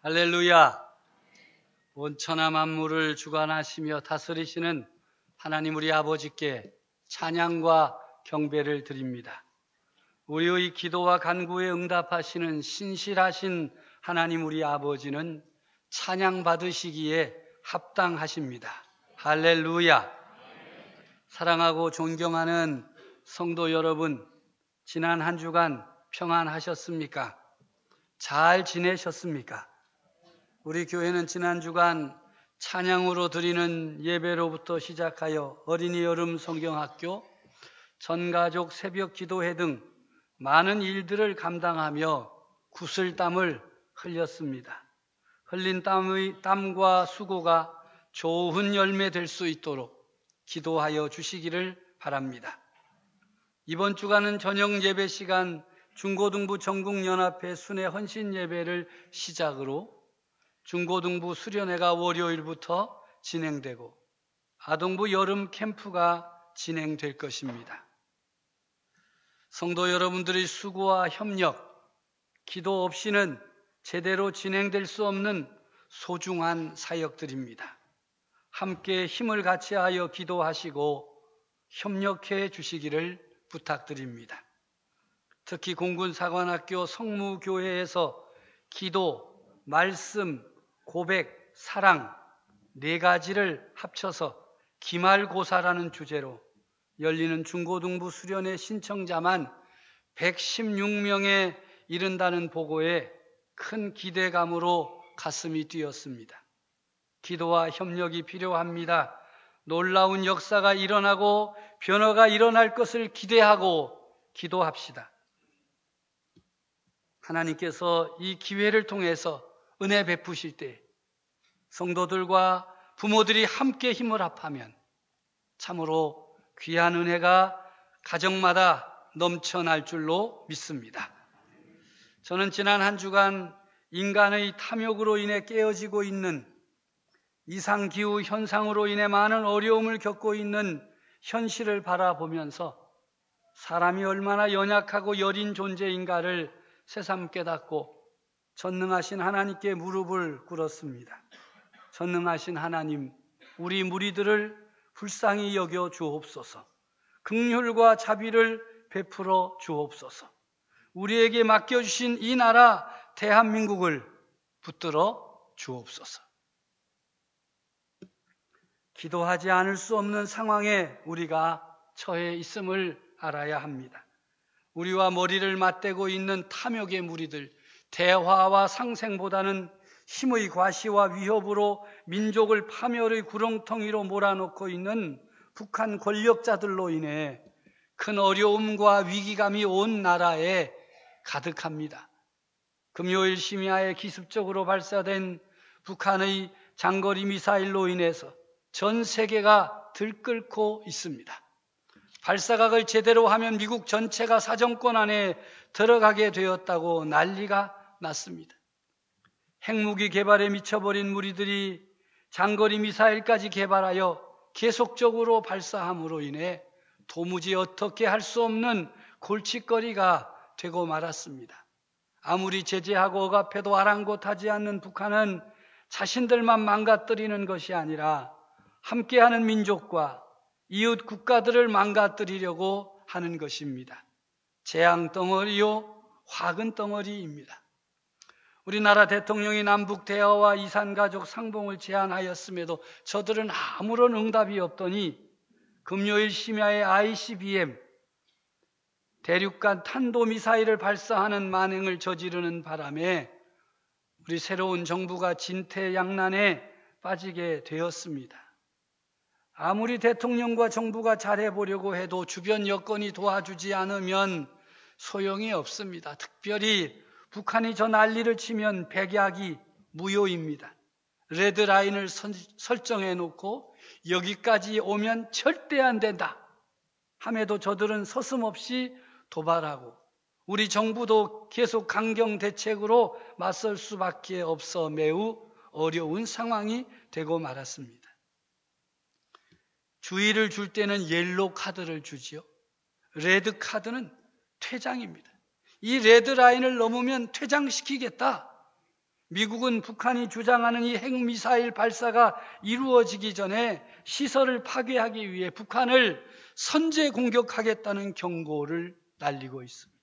할렐루야. 온 천하 만물을 주관하시며 다스리시는 하나님 우리 아버지께 찬양과 경배를 드립니다. 우리의 기도와 간구에 응답하시는 신실하신 하나님 우리 아버지는 찬양 받으시기에 합당하십니다. 할렐루야. 사랑하고 존경하는 성도 여러분, 지난 한 주간 평안하셨습니까? 잘 지내셨습니까? 우리 교회는 지난 주간 찬양으로 드리는 예배로부터 시작하여 어린이 여름 성경학교, 전가족 새벽 기도회 등 많은 일들을 감당하며 구슬땀을 흘렸습니다. 흘린 땀과 수고가 좋은 열매 될 수 있도록 기도하여 주시기를 바랍니다. 이번 주간은 저녁 예배 시간 중고등부 전국연합회 순회 헌신 예배를 시작으로 중고등부 수련회가 월요일부터 진행되고 아동부 여름 캠프가 진행될 것입니다. 성도 여러분들의 수고와 협력, 기도 없이는 제대로 진행될 수 없는 소중한 사역들입니다. 함께 힘을 같이 하여 기도하시고 협력해 주시기를 부탁드립니다. 특히 공군사관학교 성무교회에서 기도, 말씀, 고백, 사랑 네 가지를 합쳐서 기말고사라는 주제로 열리는 중고등부 수련회 신청자만 116명에 이른다는 보고에 큰 기대감으로 가슴이 뛰었습니다. 기도와 협력이 필요합니다. 놀라운 역사가 일어나고 변화가 일어날 것을 기대하고 기도합시다. 하나님께서 이 기회를 통해서 은혜 베푸실 때 성도들과 부모들이 함께 힘을 합하면 참으로 귀한 은혜가 가정마다 넘쳐날 줄로 믿습니다. 저는 지난 한 주간 인간의 탐욕으로 인해 깨어지고 있는 이상기후 현상으로 인해 많은 어려움을 겪고 있는 현실을 바라보면서 사람이 얼마나 연약하고 여린 존재인가를 새삼 깨닫고 전능하신 하나님께 무릎을 꿇었습니다. 전능하신 하나님, 우리 무리들을 불쌍히 여겨 주옵소서. 긍휼과 자비를 베풀어 주옵소서. 우리에게 맡겨주신 이 나라 대한민국을 붙들어 주옵소서. 기도하지 않을 수 없는 상황에 우리가 처해 있음을 알아야 합니다. 우리와 머리를 맞대고 있는 탐욕의 무리들, 대화와 상생보다는 힘의 과시와 위협으로 민족을 파멸의 구렁텅이로 몰아넣고 있는 북한 권력자들로 인해 큰 어려움과 위기감이 온 나라에 가득합니다. 금요일 심야에 기습적으로 발사된 북한의 장거리 미사일로 인해서 전 세계가 들끓고 있습니다. 발사각을 제대로 하면 미국 전체가 사정권 안에 들어가게 되었다고 난리가 났습니다. 핵무기 개발에 미쳐버린 무리들이 장거리 미사일까지 개발하여 계속적으로 발사함으로 인해 도무지 어떻게 할 수 없는 골칫거리가 되고 말았습니다. 아무리 제재하고 억압해도 아랑곳하지 않는 북한은 자신들만 망가뜨리는 것이 아니라 함께하는 민족과 이웃 국가들을 망가뜨리려고 하는 것입니다. 재앙덩어리요 화근덩어리입니다. 우리나라 대통령이 남북 대화와 이산가족 상봉을 제안하였음에도 저들은 아무런 응답이 없더니 금요일 심야에 ICBM 대륙간 탄도미사일을 발사하는 만행을 저지르는 바람에 우리 새로운 정부가 진퇴양난에 빠지게 되었습니다. 아무리 대통령과 정부가 잘해보려고 해도 주변 여건이 도와주지 않으면 소용이 없습니다. 특별히 북한이 저 난리를 치면 백약이 무효입니다. 레드라인을 설정해놓고 여기까지 오면 절대 안 된다 함에도 저들은 서슴없이 도발하고 우리 정부도 계속 강경 대책으로 맞설 수밖에 없어 매우 어려운 상황이 되고 말았습니다. 주의를 줄 때는 옐로우 카드를 주지요. 레드 카드는 퇴장입니다. 이 레드라인을 넘으면 퇴장시키겠다. 미국은 북한이 주장하는 이 핵미사일 발사가 이루어지기 전에 시설을 파괴하기 위해 북한을 선제 공격하겠다는 경고를 날리고 있습니다.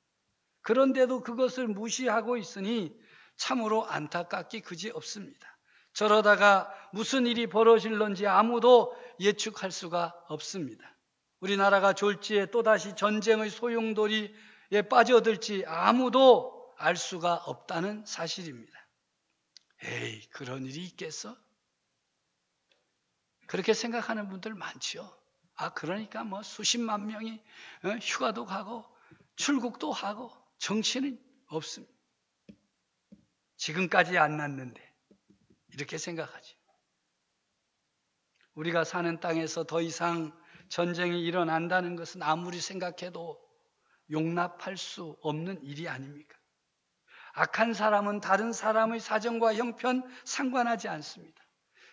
그런데도 그것을 무시하고 있으니 참으로 안타깝기 그지없습니다. 저러다가 무슨 일이 벌어질런지 아무도 예측할 수가 없습니다. 우리나라가 졸지에 또다시 전쟁의 소용돌이에 빠져들지 아무도 알 수가 없다는 사실입니다. 에이, 그런 일이 있겠어? 그렇게 생각하는 분들 많죠. 그러니까 뭐 수십만 명이 휴가도 가고 출국도 하고 정신은 없습니다. 지금까지 안 났는데 이렇게 생각하죠. 우리가 사는 땅에서 더 이상 전쟁이 일어난다는 것은 아무리 생각해도 용납할 수 없는 일이 아닙니까? 악한 사람은 다른 사람의 사정과 형편 상관하지 않습니다.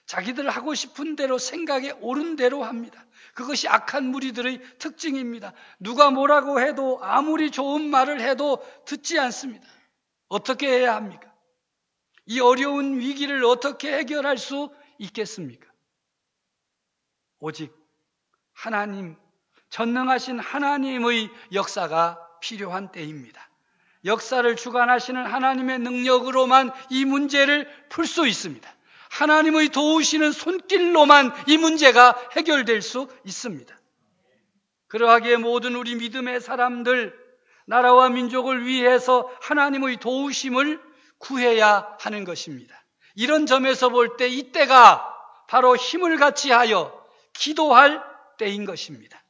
자기들 하고 싶은 대로 생각에 옳은 대로 합니다. 그것이 악한 무리들의 특징입니다. 누가 뭐라고 해도 아무리 좋은 말을 해도 듣지 않습니다. 어떻게 해야 합니까? 이 어려운 위기를 어떻게 해결할 수 있겠습니까? 오직 하나님, 전능하신 하나님의 역사가 필요한 때입니다. 역사를 주관하시는 하나님의 능력으로만 이 문제를 풀 수 있습니다. 하나님의 도우시는 손길로만 이 문제가 해결될 수 있습니다. 그러하기에 모든 우리 믿음의 사람들, 나라와 민족을 위해서 하나님의 도우심을 구해야 하는 것입니다. 이런 점에서 볼 때 이때가 바로 힘을 같이 하여 기도할 때인 것입니다.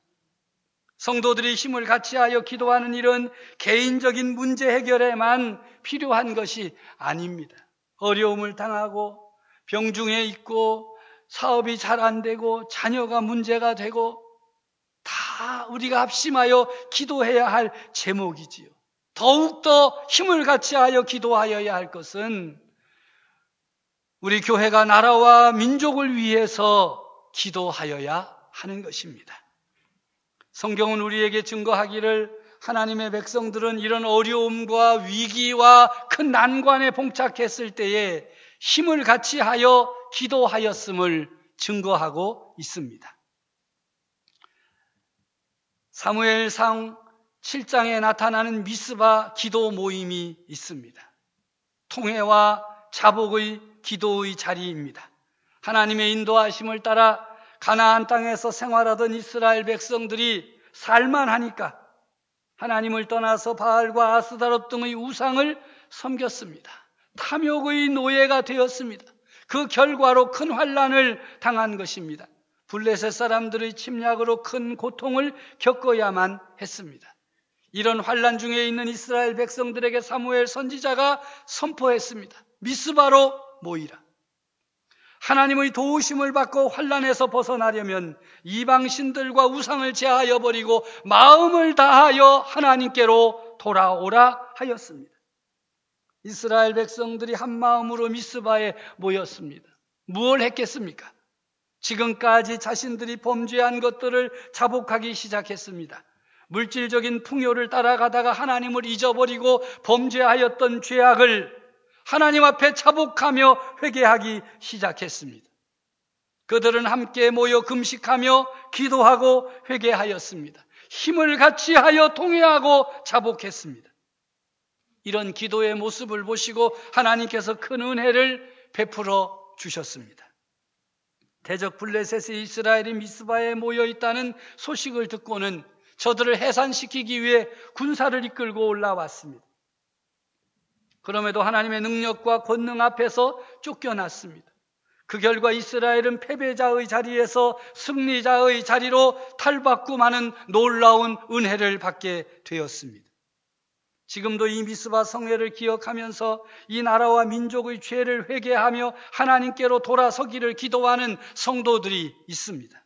성도들이 힘을 같이 하여 기도하는 일은 개인적인 문제 해결에만 필요한 것이 아닙니다. 어려움을 당하고 병중에 있고 사업이 잘 안 되고 자녀가 문제가 되고 다 우리가 합심하여 기도해야 할 제목이지요. 더욱더 힘을 같이 하여 기도하여야 할 것은 우리 교회가 나라와 민족을 위해서 기도하여야 하는 것입니다. 성경은 우리에게 증거하기를 하나님의 백성들은 이런 어려움과 위기와 큰 난관에 봉착했을 때에 힘을 같이 하여 기도하였음을 증거하고 있습니다. 사무엘상 7장에 나타나는 미스바 기도 모임이 있습니다. 통회와 자복의 기도의 자리입니다. 하나님의 인도하심을 따라 가나안 땅에서 생활하던 이스라엘 백성들이 살만하니까 하나님을 떠나서 바알과 아스다롯 등의 우상을 섬겼습니다. 탐욕의 노예가 되었습니다. 그 결과로 큰 환난을 당한 것입니다. 블레셋 사람들의 침략으로 큰 고통을 겪어야만 했습니다. 이런 환난 중에 있는 이스라엘 백성들에게 사무엘 선지자가 선포했습니다. 미스바로 모이라. 하나님의 도우심을 받고 환난에서 벗어나려면 이방신들과 우상을 제하여 버리고 마음을 다하여 하나님께로 돌아오라 하였습니다. 이스라엘 백성들이 한 마음으로 미스바에 모였습니다. 무엇을 했겠습니까? 지금까지 자신들이 범죄한 것들을 자복하기 시작했습니다. 물질적인 풍요를 따라가다가 하나님을 잊어버리고 범죄하였던 죄악을 하나님 앞에 자복하며 회개하기 시작했습니다. 그들은 함께 모여 금식하며 기도하고 회개하였습니다. 힘을 같이 하여 통회하고 자복했습니다. 이런 기도의 모습을 보시고 하나님께서 큰 은혜를 베풀어 주셨습니다. 대적 블레셋의 이스라엘이 미스바에 모여 있다는 소식을 듣고는 저들을 해산시키기 위해 군사를 이끌고 올라왔습니다. 그럼에도 하나님의 능력과 권능 앞에서 쫓겨났습니다. 그 결과 이스라엘은 패배자의 자리에서 승리자의 자리로 탈바꿈하는 놀라운 은혜를 받게 되었습니다. 지금도 이 미스바 성회를 기억하면서 이 나라와 민족의 죄를 회개하며 하나님께로 돌아서기를 기도하는 성도들이 있습니다.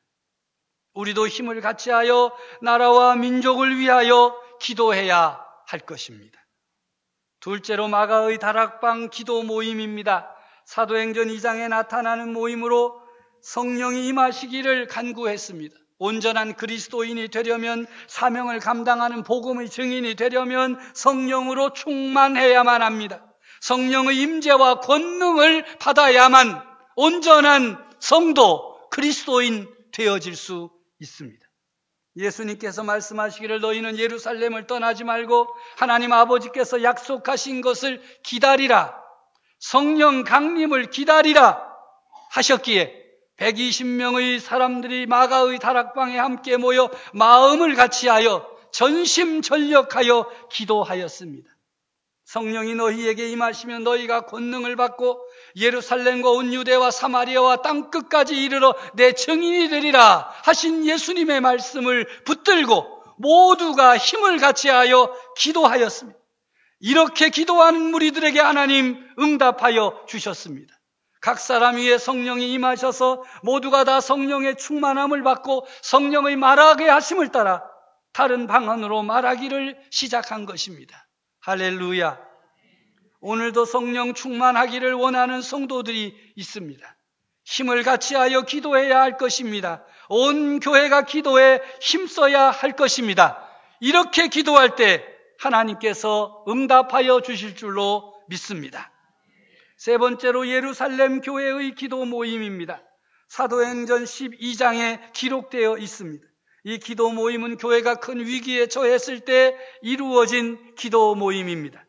우리도 힘을 같이하여 나라와 민족을 위하여 기도해야 할 것입니다. 둘째로 마가의 다락방 기도 모임입니다. 사도행전 2장에 나타나는 모임으로 성령이 임하시기를 간구했습니다. 온전한 그리스도인이 되려면, 사명을 감당하는 복음의 증인이 되려면 성령으로 충만해야만 합니다. 성령의 임재와 권능을 받아야만 온전한 성도, 그리스도인 되어질 수 있습니다. 예수님께서 말씀하시기를 너희는 예루살렘을 떠나지 말고 하나님 아버지께서 약속하신 것을 기다리라, 성령 강림을 기다리라 하셨기에 120명의 사람들이 마가의 다락방에 함께 모여 마음을 같이하여 전심전력하여 기도하였습니다. 성령이 너희에게 임하시면 너희가 권능을 받고 예루살렘과 온 유대와 사마리아와 땅끝까지 이르러 내 증인이 되리라 하신 예수님의 말씀을 붙들고 모두가 힘을 같이하여 기도하였습니다. 이렇게 기도하는 무리들에게 하나님 응답하여 주셨습니다. 각 사람 위에 성령이 임하셔서 모두가 다 성령의 충만함을 받고 성령의 말하게 하심을 따라 다른 방언으로 말하기를 시작한 것입니다. 할렐루야. 오늘도 성령 충만하기를 원하는 성도들이 있습니다. 힘을 같이하여 기도해야 할 것입니다. 온 교회가 기도에 힘써야 할 것입니다. 이렇게 기도할 때 하나님께서 응답하여 주실 줄로 믿습니다. 세 번째로 예루살렘 교회의 기도 모임입니다. 사도행전 12장에 기록되어 있습니다. 이 기도 모임은 교회가 큰 위기에 처했을 때 이루어진 기도 모임입니다.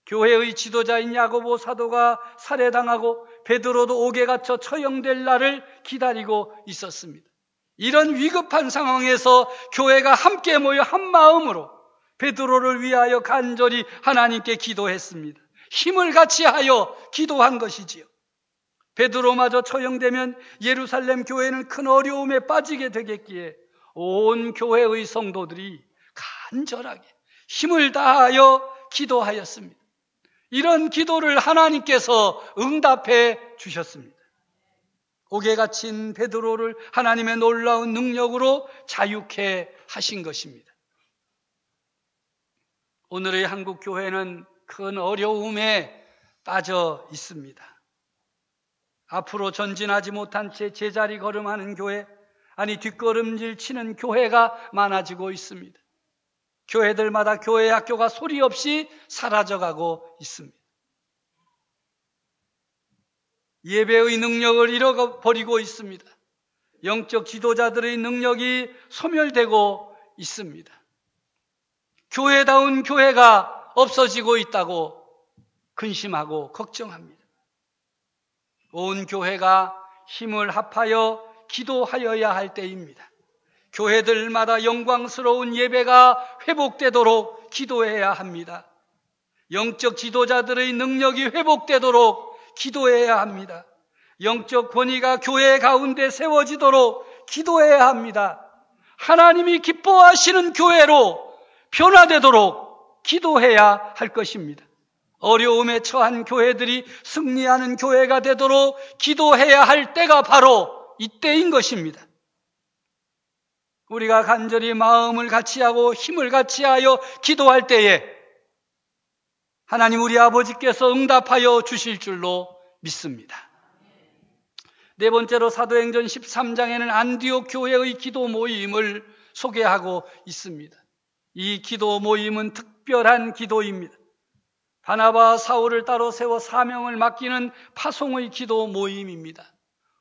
교회의 지도자인 야고보 사도가 살해당하고 베드로도 옥에 갇혀 처형될 날을 기다리고 있었습니다. 이런 위급한 상황에서 교회가 함께 모여 한 마음으로 베드로를 위하여 간절히 하나님께 기도했습니다. 힘을 같이하여 기도한 것이지요. 베드로마저 처형되면 예루살렘 교회는 큰 어려움에 빠지게 되겠기에 온 교회의 성도들이 간절하게 힘을 다하여 기도하였습니다. 이런 기도를 하나님께서 응답해 주셨습니다. 옥에 갇힌 베드로를 하나님의 놀라운 능력으로 자유케 하신 것입니다. 오늘의 한국 교회는 큰 어려움에 빠져 있습니다. 앞으로 전진하지 못한 채 제자리 걸음하는 교회, 아니 뒷걸음질 치는 교회가 많아지고 있습니다. 교회들마다 교회 학교가 소리 없이 사라져가고 있습니다. 예배의 능력을 잃어버리고 있습니다. 영적 지도자들의 능력이 소멸되고 있습니다. 교회다운 교회가 없어지고 있다고 근심하고 걱정합니다. 온 교회가 힘을 합하여 기도하여야 할 때입니다. 교회들마다 영광스러운 예배가 회복되도록 기도해야 합니다. 영적 지도자들의 능력이 회복되도록 기도해야 합니다. 영적 권위가 교회 가운데 세워지도록 기도해야 합니다. 하나님이 기뻐하시는 교회로 변화되도록 기도해야 할 것입니다. 어려움에 처한 교회들이 승리하는 교회가 되도록 기도해야 할 때가 바로 이때인 것입니다. 우리가 간절히 마음을 같이하고 힘을 같이하여 기도할 때에 하나님 우리 아버지께서 응답하여 주실 줄로 믿습니다. 네 번째로 사도행전 13장에는 안디옥 교회의 기도 모임을 소개하고 있습니다. 이 기도 모임은 특별한 기도입니다. 바나바와 사울을 따로 세워 사명을 맡기는 파송의 기도 모임입니다.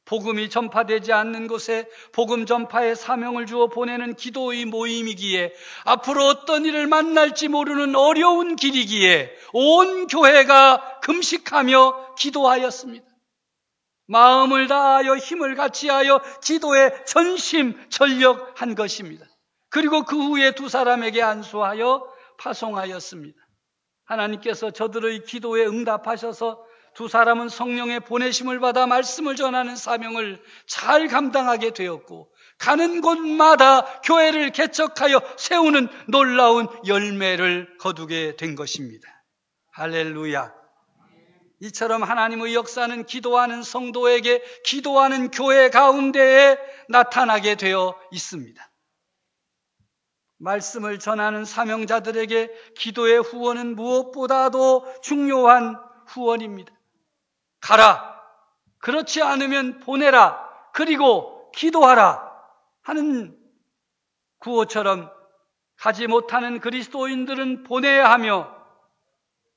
복음이 전파되지 않는 곳에 복음 전파의 사명을 주어 보내는 기도의 모임이기에 앞으로 어떤 일을 만날지 모르는 어려운 길이기에 온 교회가 금식하며 기도하였습니다. 마음을 다하여 힘을 같이하여 기도에 전심전력한 것입니다. 그리고 그 후에 두 사람에게 안수하여 파송하였습니다. 하나님께서 저들의 기도에 응답하셔서 두 사람은 성령의 보내심을 받아 말씀을 전하는 사명을 잘 감당하게 되었고 가는 곳마다 교회를 개척하여 세우는 놀라운 열매를 거두게 된 것입니다. 할렐루야. 이처럼 하나님의 역사는 기도하는 성도에게 기도하는 교회 가운데에 나타나게 되어 있습니다. 말씀을 전하는 사명자들에게 기도의 후원은 무엇보다도 중요한 후원입니다. 가라, 그렇지 않으면 보내라, 그리고 기도하라 하는 구호처럼 가지 못하는 그리스도인들은 보내야 하며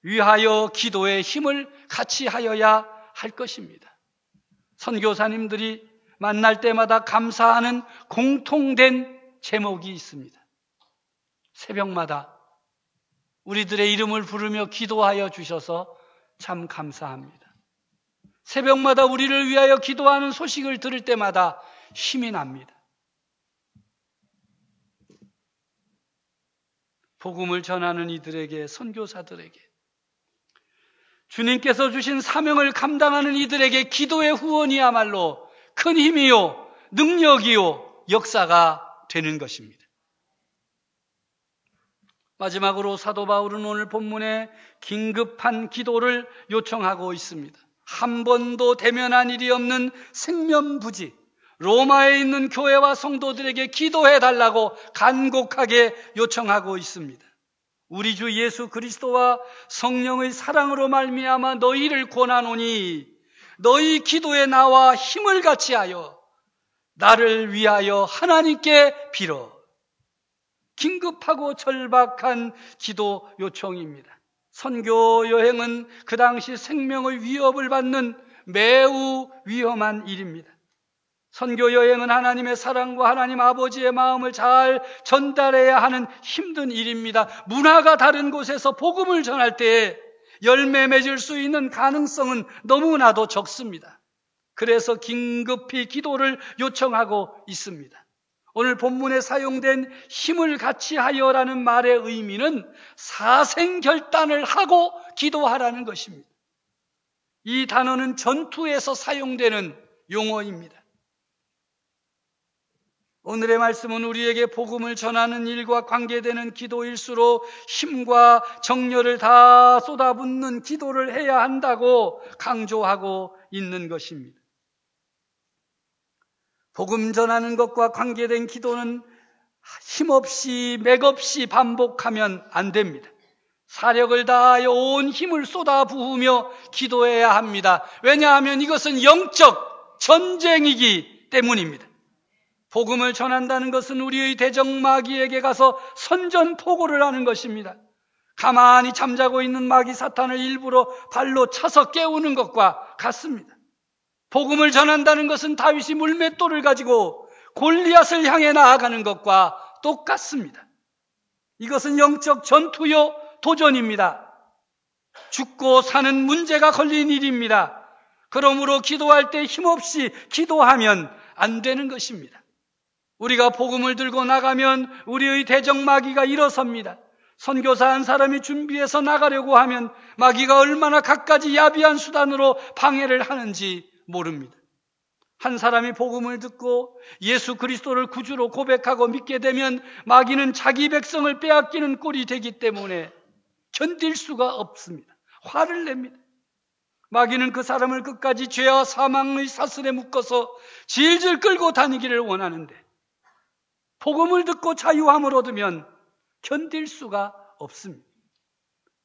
위하여 기도의 힘을 같이 하여야 할 것입니다. 선교사님들이 만날 때마다 감사하는 공통된 제목이 있습니다. 새벽마다 우리들의 이름을 부르며 기도하여 주셔서 참 감사합니다. 새벽마다 우리를 위하여 기도하는 소식을 들을 때마다 힘이 납니다. 복음을 전하는 이들에게, 선교사들에게, 주님께서 주신 사명을 감당하는 이들에게 기도의 후원이야말로 큰 힘이요, 능력이요, 역사가 되는 것입니다. 마지막으로 사도 바울은 오늘 본문에 긴급한 기도를 요청하고 있습니다. 한 번도 대면한 일이 없는 생면부지, 로마에 있는 교회와 성도들에게 기도해달라고 간곡하게 요청하고 있습니다. 우리 주 예수 그리스도와 성령의 사랑으로 말미암아 너희를 권하노니 너희 기도에 나와 힘을 같이 하여 나를 위하여 하나님께 빌어. 긴급하고 절박한 기도 요청입니다. 선교 여행은 그 당시 생명의 위협을 받는 매우 위험한 일입니다. 선교 여행은 하나님의 사랑과 하나님 아버지의 마음을 잘 전달해야 하는 힘든 일입니다. 문화가 다른 곳에서 복음을 전할 때 열매 맺을 수 있는 가능성은 너무나도 적습니다. 그래서 긴급히 기도를 요청하고 있습니다. 오늘 본문에 사용된 힘을 같이 하여라는 말의 의미는 사생결단을 하고 기도하라는 것입니다. 이 단어는 전투에서 사용되는 용어입니다. 오늘의 말씀은 우리에게 복음을 전하는 일과 관계되는 기도일수록 힘과 정열을 다 쏟아붓는 기도를 해야 한다고 강조하고 있는 것입니다. 복음 전하는 것과 관계된 기도는 힘없이 맥없이 반복하면 안 됩니다. 사력을 다하여 온 힘을 쏟아 부으며 기도해야 합니다. 왜냐하면 이것은 영적 전쟁이기 때문입니다. 복음을 전한다는 것은 우리의 대적마귀에게 가서 선전포고를 하는 것입니다. 가만히 잠자고 있는 마귀 사탄을 일부러 발로 차서 깨우는 것과 같습니다. 복음을 전한다는 것은 다윗이 물맷돌을 가지고 골리앗을 향해 나아가는 것과 똑같습니다. 이것은 영적 전투요 도전입니다. 죽고 사는 문제가 걸린 일입니다. 그러므로 기도할 때 힘없이 기도하면 안 되는 것입니다. 우리가 복음을 들고 나가면 우리의 대적마귀가 일어섭니다. 선교사 한 사람이 준비해서 나가려고 하면 마귀가 얼마나 갖가지 야비한 수단으로 방해를 하는지 모릅니다. 한 사람이 복음을 듣고 예수 그리스도를 구주로 고백하고 믿게 되면 마귀는 자기 백성을 빼앗기는 꼴이 되기 때문에 견딜 수가 없습니다. 화를 냅니다. 마귀는 그 사람을 끝까지 죄와 사망의 사슬에 묶어서 질질 끌고 다니기를 원하는데 복음을 듣고 자유함을 얻으면 견딜 수가 없습니다.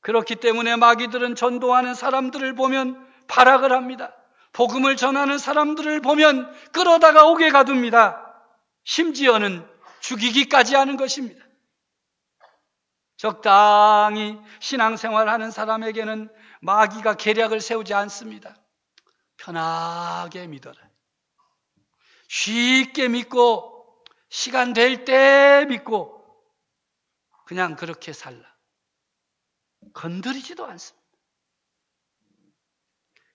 그렇기 때문에 마귀들은 전도하는 사람들을 보면 발악을 합니다. 복음을 전하는 사람들을 보면 끌어다가 옥에 가둡니다. 심지어는 죽이기까지 하는 것입니다. 적당히 신앙생활하는 사람에게는 마귀가 계략을 세우지 않습니다. 편하게 믿어라. 쉽게 믿고 시간 될 때 믿고 그냥 그렇게 살라. 건드리지도 않습니다.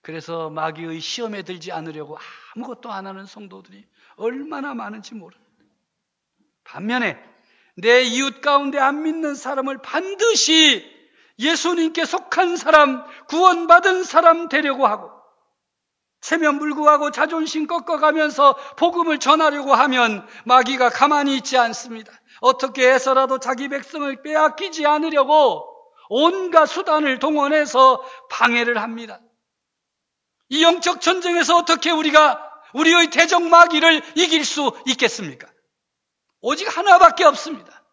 그래서 마귀의 시험에 들지 않으려고 아무것도 안 하는 성도들이 얼마나 많은지 모릅니다. 반면에 내 이웃 가운데 안 믿는 사람을 반드시 예수님께 속한 사람, 구원받은 사람 되려고 하고 체면불구하고 자존심 꺾어가면서 복음을 전하려고 하면 마귀가 가만히 있지 않습니다. 어떻게 해서라도 자기 백성을 빼앗기지 않으려고 온갖 수단을 동원해서 방해를 합니다. 이 영적 전쟁에서 어떻게 우리가 우리의 대적 마귀를 이길 수 있겠습니까? 오직 하나밖에 없습니다.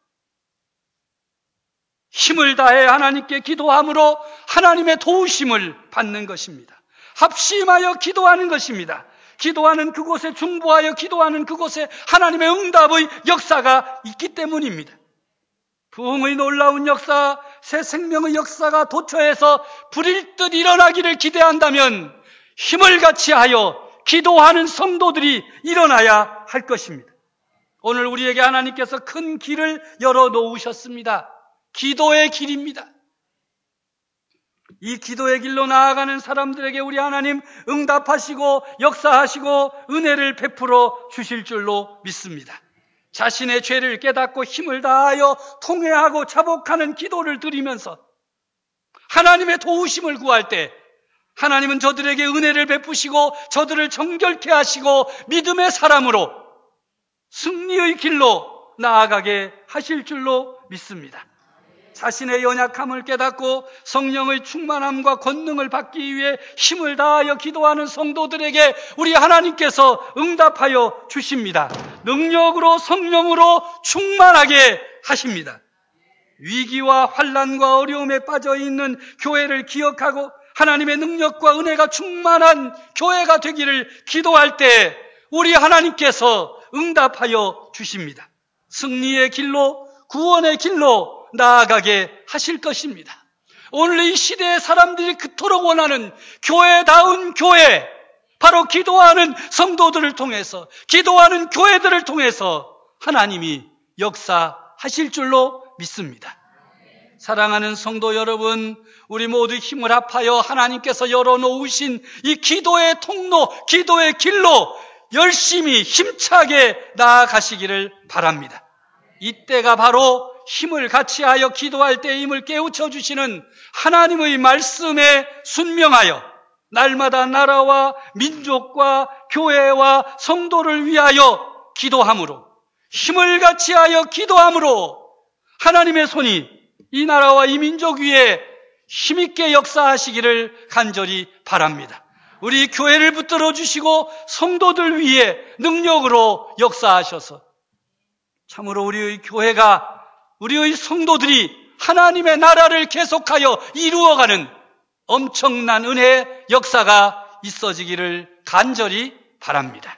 힘을 다해 하나님께 기도함으로 하나님의 도우심을 받는 것입니다. 합심하여 기도하는 것입니다. 기도하는 그곳에 중보하여 기도하는 그곳에 하나님의 응답의 역사가 있기 때문입니다. 부흥의 놀라운 역사, 새 생명의 역사가 도처에서 불일듯 일어나기를 기대한다면 힘을 같이 하여 기도하는 성도들이 일어나야 할 것입니다. 오늘 우리에게 하나님께서 큰 길을 열어놓으셨습니다. 기도의 길입니다. 이 기도의 길로 나아가는 사람들에게 우리 하나님 응답하시고 역사하시고 은혜를 베풀어 주실 줄로 믿습니다. 자신의 죄를 깨닫고 힘을 다하여 통회하고 자복하는 기도를 드리면서 하나님의 도우심을 구할 때 하나님은 저들에게 은혜를 베푸시고 저들을 정결케 하시고 믿음의 사람으로 승리의 길로 나아가게 하실 줄로 믿습니다. 자신의 연약함을 깨닫고 성령의 충만함과 권능을 받기 위해 힘을 다하여 기도하는 성도들에게 우리 하나님께서 응답하여 주십니다. 능력으로 성령으로 충만하게 하십니다. 위기와 환난과 어려움에 빠져 있는 교회를 기억하고 하나님의 능력과 은혜가 충만한 교회가 되기를 기도할 때 우리 하나님께서 응답하여 주십니다. 승리의 길로, 구원의 길로 나아가게 하실 것입니다. 오늘 이 시대의 사람들이 그토록 원하는 교회다운 교회, 바로 기도하는 성도들을 통해서, 기도하는 교회들을 통해서 하나님이 역사하실 줄로 믿습니다. 사랑하는 성도 여러분, 우리 모두 힘을 합하여 하나님께서 열어놓으신 이 기도의 통로, 기도의 길로 열심히 힘차게 나아가시기를 바랍니다. 이때가 바로 힘을 같이 하여 기도할 때임을 깨우쳐 주시는 하나님의 말씀에 순명하여 날마다 나라와 민족과 교회와 성도를 위하여 기도함으로, 힘을 같이 하여 기도함으로 하나님의 손이 이 나라와 이 민족 위에 힘있게 역사하시기를 간절히 바랍니다. 우리 교회를 붙들어 주시고 성도들 위에 능력으로 역사하셔서 참으로 우리의 교회가, 우리의 성도들이 하나님의 나라를 계속하여 이루어가는 엄청난 은혜의 역사가 있어지기를 간절히 바랍니다.